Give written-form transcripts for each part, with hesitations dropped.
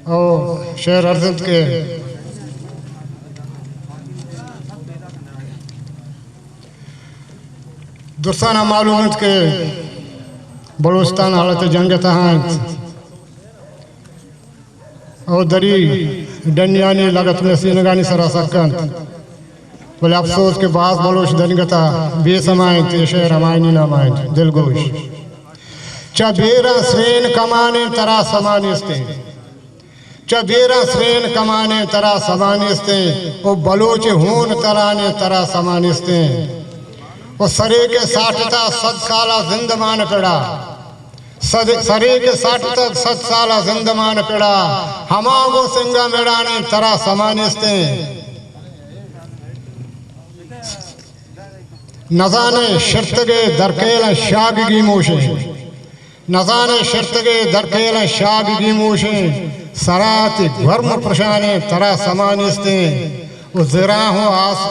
और शेर अर्जत के दुस्ताना मालूमत के बलूचिस्तान हालत जंग तहां और दरी डनियानी लगत में सीनगानी सरा सकन बोले अफसोस के बाद बलोच दनगता बेसमाए ते शेर हमायनी नामाए दिलगोश चबेरा स्वेन कमाने तरा समानिस्ते चबेरा स्वेन कमाने तरा समानिस्ते ओ बलोच होन तराने तरा समानिस्ते ओ सरे के 60 तक 7 साला जिंदमान पड़ा सरे के 60 तक 7 साला जिंदमान पड़ा हमागो सिंगा मेड़ाने तरा समानिस्ते नजाने शर्तगे दरकेल शागी मोशे नजाने शर्तगे दरकेल शागी मोशे सरात वर्म प्रशाने तरा समानिस्ते ओ ज़राहो आस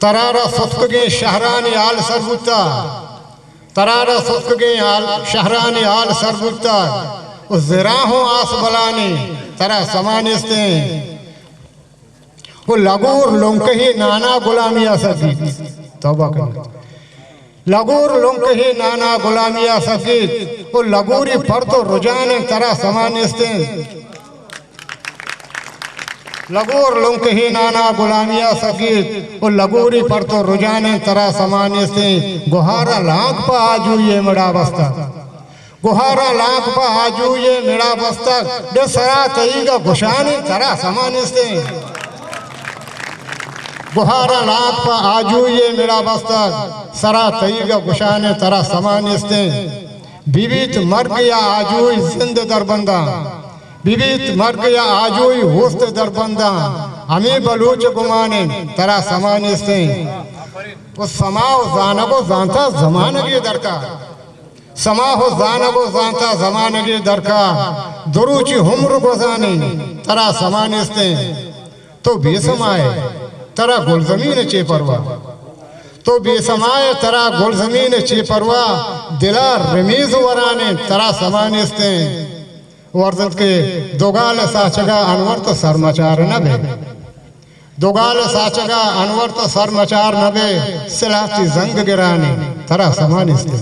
तरारा सत्कगे शहरानी आल सरबुता तरारा सत्कगे आल शहरानी आल सरबुता ओ ज़राहो आस बलाने तरा समानिस्ते वो लगोर लोंकही नाना गुलामिया सकी तौबा कर लगोर लोंकही नाना गुलामिया सकी वो लगोरी पर तो रुझान तरा समानिस्ते लगोर लोंकही नाना गुलामिया सकी वो लगोरी पर तो रुझान तरा समानिस्ते गुहारा लाख पा आजू ये मड़ा बस्ता गुहारा लाख पा आजू ये मेरा बस्ता दे सरा तईगा गुशानी तरा समानिस्ते गुहारा लाख पा आजू ये मेरा बस्ता सरा तईगा गुशाने तरा समानिस्ते बीबीत मर गया आजू जिंद दरबंदा बीबीत मर गया आजू होस्त दरबंदा हमें बलूच गुमाने तरा समानिस्ते वो समाओ जानबो जानता जमानगी दरका समाहो जानबो जानता जमानगी दरका दुरुचि हुम्र गोजाने तरा समानिस्ते तो बेसमाए तरा गुलजमीन चे परवा तो बेसमाए तरा गुलजमीन चे परवा दिला रमीज वराने तरा समानिस्ते वर्जत के दोगाल साचगा अनवर तो सरमचार न बे दोगाल साचगा अनवर तो सरमचार न बे सिलाती जंग गिराने तरा समानिस्ते